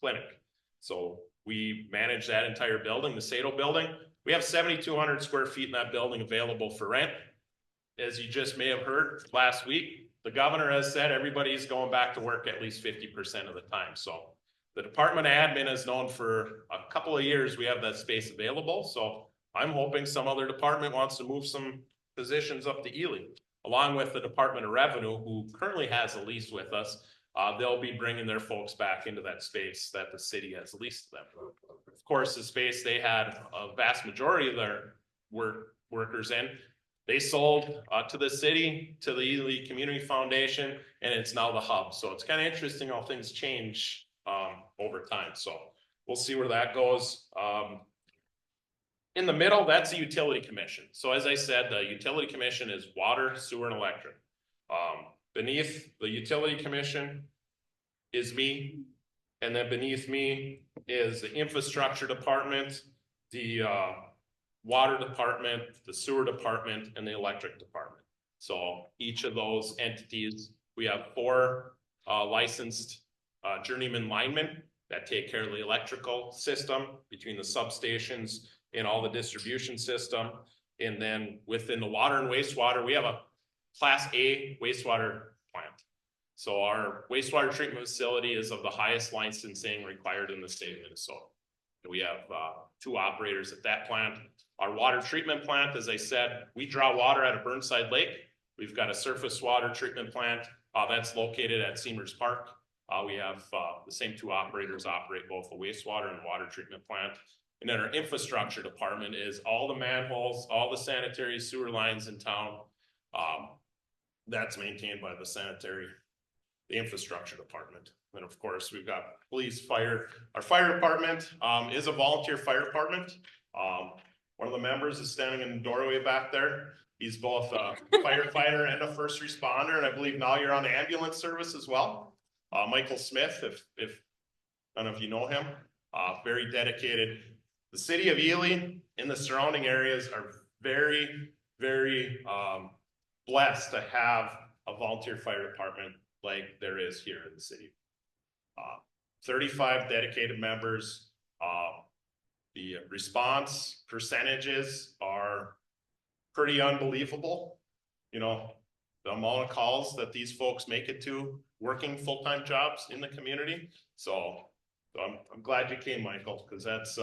Clinic. So we manage that entire building, the Sato building. We have 7,200 square feet in that building available for rent. As you just may have heard last week, the governor has said everybody's going back to work at least 50% of the time. So the Department of Admin has known for a couple of years we have that space available. So I'm hoping some other department wants to move some positions up to Ely, along with the Department of Revenue, who currently has a lease with us. They'll be bringing their folks back into that space that the city has leased them. Of course, the space they had a vast majority of their workers in, they sold to the city, to the Ely Community Foundation, and it's now the hub. So it's kind of interesting how things change over time. So we'll see where that goes. In the middle, that's the utility commission. So as I said, the utility commission is water, sewer, and electric. Beneath the utility commission is me. And then beneath me is the infrastructure department, the water department, the sewer department, and the electric department. So each of those entities, we have 4 licensed journeyman linemen that take care of the electrical system between the substations and all the distribution system. And then within the water and wastewater, we have a Class A wastewater plant. So our wastewater treatment facility is of the highest licensing required in the state of Minnesota. We have 2 operators at that plant. Our water treatment plant, as I said, we draw water out of Burnside Lake. We've got a surface water treatment plant that's located at Seamers Park. We have the same 2 operators operate both the wastewater and water treatment plant. And then our infrastructure department is all the manholes, all the sanitary sewer lines in town. That's maintained by the infrastructure department. And of course, we've got police, fire. Our fire department is a volunteer fire department. One of the members is standing in the doorway back there. He's both a firefighter and a first responder. And I believe now you're on the ambulance service as well. Michael Smith, if none of you know him, very dedicated. The city of Ely and the surrounding areas are very, very blessed to have a volunteer fire department like there is here in the city. 35 dedicated members. The response percentages are pretty unbelievable. You know, the amount of calls that these folks make it to working full-time jobs in the community. So I'm glad you came, Michael, because that's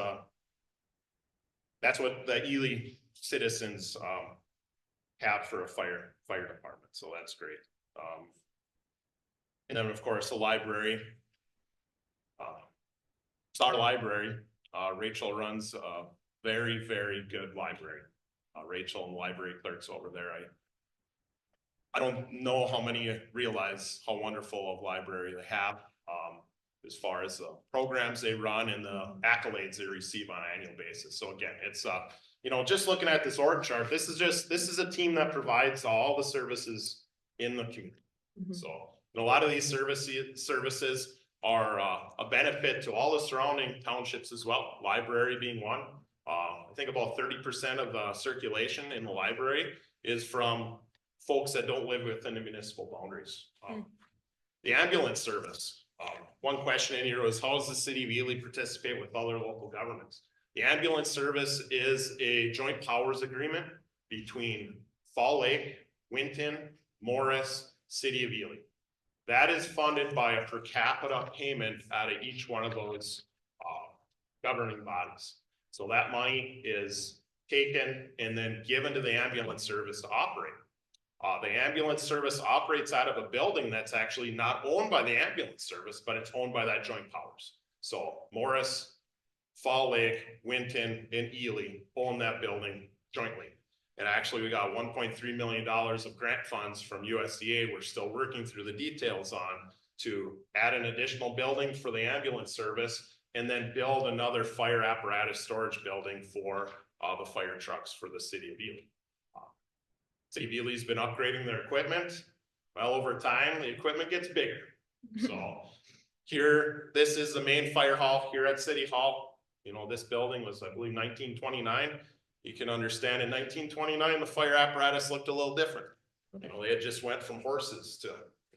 what the Ely citizens have for a fire department. So that's great. And then of course the library. It's our library. Rachel runs a very, very good library. Rachel and the library clerks over there. I don't know how many realize how wonderful of library they have. As far as the programs they run and the accolades they receive on an annual basis. So again, it's you know, just looking at this org chart, this is a team that provides all the services in the community. So and a lot of these services are a benefit to all the surrounding townships as well. Library being one. I think about 30% of the circulation in the library is from folks that don't live within the municipal boundaries. The ambulance service. One question in here was, how does the city of Ely participate with other local governments? The ambulance service is a joint powers agreement between Fall Lake, Winton, Morris, City of Ely. That is funded by a per capita payment out of each one of those governing bodies. So that money is taken and then given to the ambulance service to operate. The ambulance service operates out of a building that's actually not owned by the ambulance service, but it's owned by that joint powers. So Morris, Fall Lake, Winton, and Ely own that building jointly. And actually we got $1.3 million of grant funds from USDA. We're still working through the details on to add an additional building for the ambulance service and then build another fire apparatus storage building for the fire trucks for the city of Ely. City of Ely's been upgrading their equipment. Well, over time, the equipment gets bigger. So here, this is the main fire hall here at City Hall. You know, this building was, I believe, 1929. You can understand in 1929, the fire apparatus looked a little different. You know, they had just went from horses to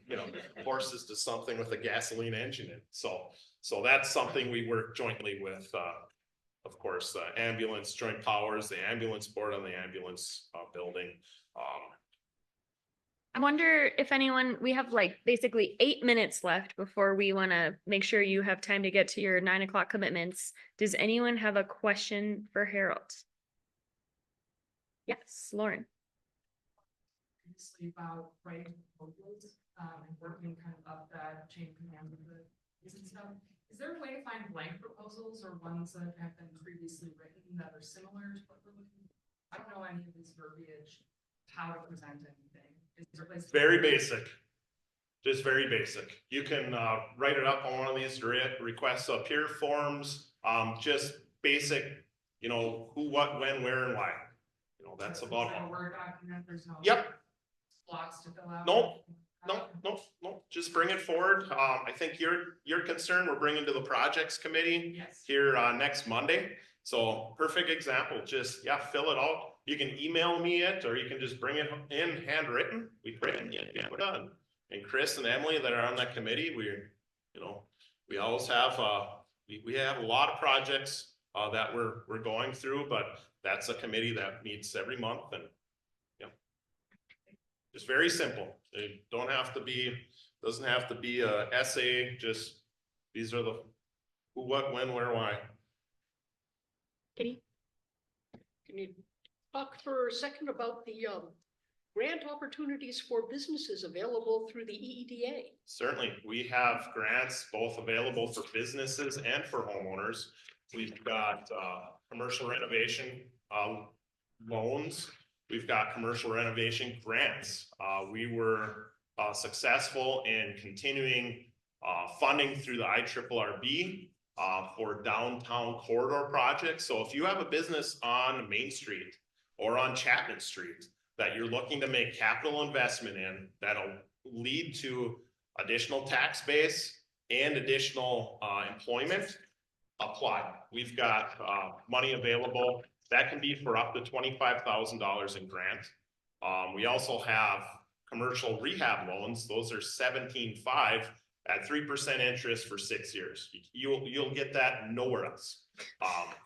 you know, horses to something with a gasoline engine in. So that's something we work jointly with, of course, the ambulance joint powers, the ambulance board on the ambulance building. I wonder if anyone, we have like basically 8 minutes left before we want to make sure you have time to get to your 9 o'clock commitments. Does anyone have a question for Harold? Yes, Lauren. Previously about writing proposals, and working kind of up that chain of command of the and stuff. Is there a way to find blank proposals or ones that have been previously written that are similar to what we're looking? I don't know any of this verbiage, how to present anything. Is there a place? Very basic. Just very basic. You can write it up on one of these requests up here forms, just basic, you know, who, what, when, where, and why. You know, that's about Is that a all. Word document, there's no. Yep. Blocks to fill out? Nope, just bring it forward. I think your concern, we're bringing to the projects committee Yes. here next Monday. So perfect example, just, yeah, fill it out. You can email me it, or you can just bring it in handwritten. We print it, yeah, we're done. And Chris and Emily that are on that committee, we always have, we have a lot of projects that we're going through, but that's a committee that meets every month, and it's very simple. They don't have to be, doesn't have to be a essay, just these are the who, what, when, where, why. Katie? Can you talk for a second about the grant opportunities for businesses available through the EEDA? Certainly, we have grants both available for businesses and for homeowners. We've got commercial renovation loans. We've got commercial renovation grants. We were successful in continuing funding through the IRRB for downtown corridor projects. So if you have a business on Main Street or on Chapman Street that you're looking to make capital investment in, that'll lead to additional tax base and additional employment, apply. We've got money available. That can be for up to $25,000 in grant. We also have commercial rehab loans. Those are 17.5 at 3% interest for 6 years. You'll get that nowhere else.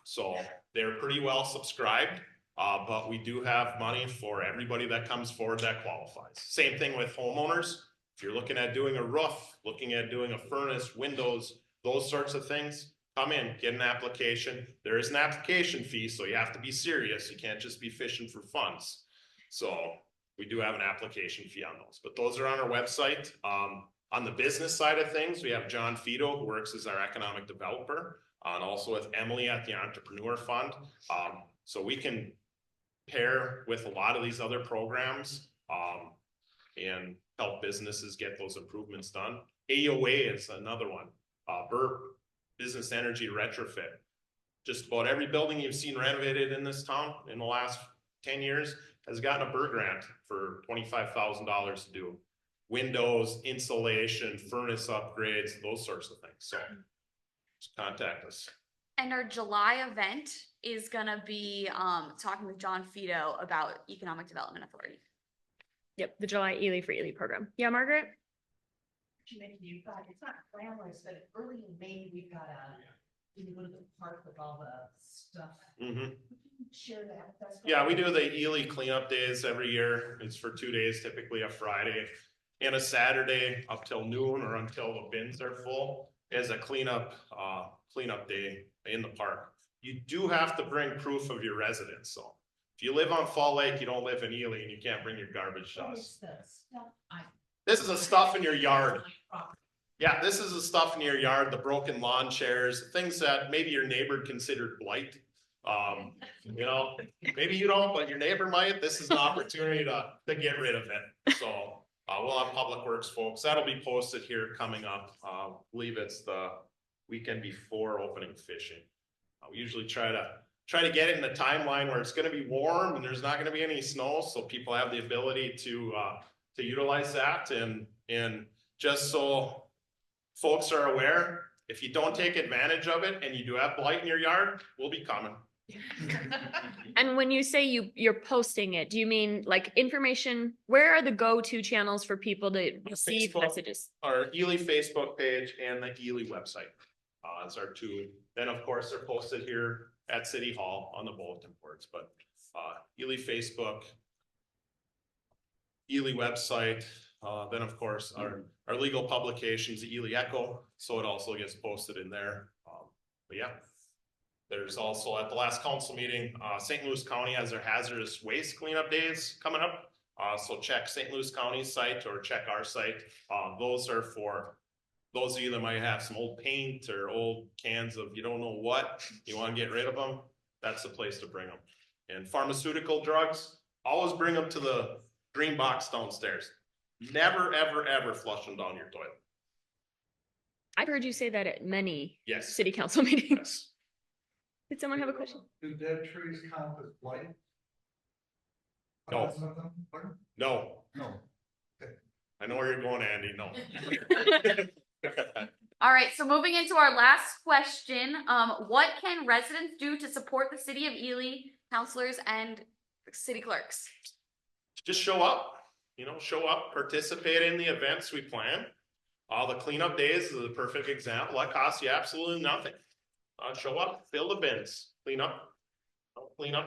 So they're pretty well subscribed, but we do have money for everybody that comes forward that qualifies. Same thing with homeowners. If you're looking at doing a roof, looking at doing a furnace, windows, those sorts of things, come in, get an application. There is an application fee, so you have to be serious. You can't just be fishing for funds. So we do have an application fee on those, but those are on our website. On the business side of things, we have John Fido, who works as our economic developer, and also with Emily at the Entrepreneur Fund. So we can pair with a lot of these other programs and help businesses get those improvements done. AOA is another one. BURP, Business Energy Retrofit. Just about every building you've seen renovated in this town in the last 10 years has gotten a BURP grant for $25,000 to do windows, insulation, furnace upgrades, those sorts of things. So just contact us. And our July event is gonna be talking with John Fido about Economic Development Authority. Yep, the July Ely for Ely program. Yeah, Margaret? You've got, it's not glamorous, but early in May, we've got you can go to the park with all the stuff. Mm-hmm. Share that. Yeah, we do the Ely cleanup days every year. It's for 2 days, typically a Friday and a Saturday up till noon or until the bins are full as a cleanup day in the park. You do have to bring proof of your residence. So if you live on Fall Lake, you don't live in Ely and you can't bring your garbage to us. This is the stuff in your yard. Yeah, this is the stuff in your yard, the broken lawn chairs, things that maybe your neighbor considered blight. You know, maybe you don't, but your neighbor might. This is an opportunity to get rid of it. So we'll have Public Works folks. That'll be posted here coming up. I believe it's the weekend before opening fishing. We usually try to get it in the timeline where it's going to be warm and there's not going to be any snow, so people have the ability to utilize that. And just so folks are aware, if you don't take advantage of it and you do have blight in your yard, we'll be coming. And when you say you're posting it, do you mean like information? Where are the go-to channels for people to receive Facebook. messages? Our Ely Facebook page and the Ely website. It's our two. Then, of course, they're posted here at City Hall on the bulletin boards, but Ely Facebook, Ely website, then of course our legal publications, the Ely Echo, so it also gets posted in there. But yeah, there's also at the last council meeting, St. Louis County has their hazardous waste cleanup days coming up. So check St. Louis County's site or check our site. Those are for those of you that might have some old paint or old cans of you don't know what, you want to get rid of them, that's the place to bring them. And pharmaceutical drugs, always bring them to the green box downstairs. Never, ever, ever flush them down your toilet. I've heard you say that at many Yes. city council meetings. Yes. Did someone have a question? Do dead trees count as blight? No. Pardon? No, No. I know where you're going, Andy, no. All right, so moving into our last question, what can residents do to support the city of Ely councilors and city clerks? Just show up, show up, participate in the events we plan. The cleanup days is a perfect example. That costs you absolutely nothing. Show up, fill the bins, clean up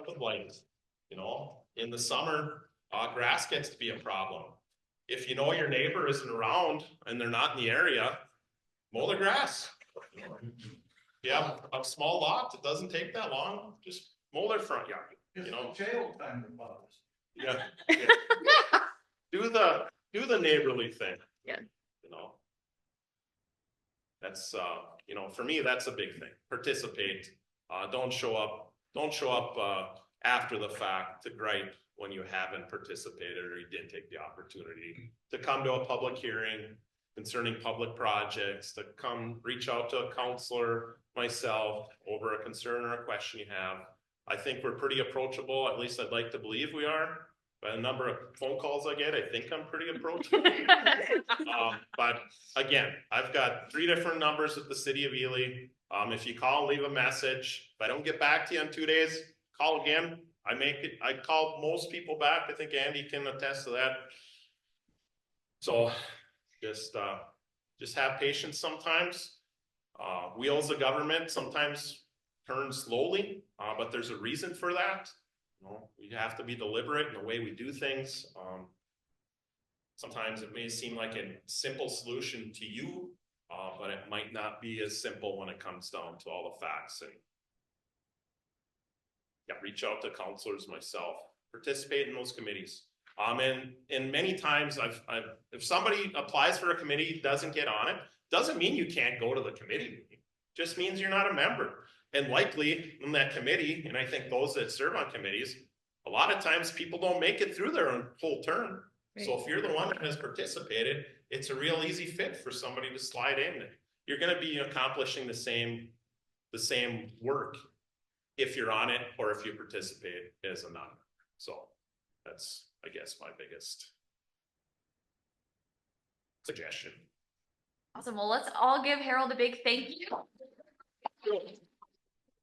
the blight. In the summer, grass gets to be a problem. If you know your neighbor isn't around and they're not in the area, mow the grass. Yeah, a small lot, it doesn't take that long. Just mow their front yard. It's jail time that bothers. Yeah. Do the neighborly thing. Yeah. That's for me, that's a big thing. Participate. Don't show up after the fact to gripe when you haven't participated or you didn't take the opportunity to come to a public hearing concerning public projects, to come reach out to a counselor, myself, over a concern or a question you have. I think we're pretty approachable. At least I'd like to believe we are. By the number of phone calls I get, I think I'm pretty approachable. But again, I've got 3 different numbers at the city of Ely. If you call, leave a message. If I don't get back to you in 2 days, call again. I call most people back. I think Andy can attest to that. So just have patience sometimes. Wheels of government sometimes turn slowly, but there's a reason for that. We have to be deliberate in the way we do things. Sometimes it may seem like a simple solution to you, but it might not be as simple when it comes down to all the facts. And yeah, reach out to counselors myself, participate in those committees. And many times if somebody applies for a committee, doesn't get on it, doesn't mean you can't go to the committee. Just means you're not a member. And likely in that committee, and I think those that serve on committees, a lot of times people don't make it through their whole term. Right. So if you're the one that has participated, it's a real easy fit for somebody to slide in. You're going to be accomplishing the same work if you're on it or if you participate as a non. So that's, I guess, my biggest suggestion. Awesome. Well, let's all give Harold a big thank you.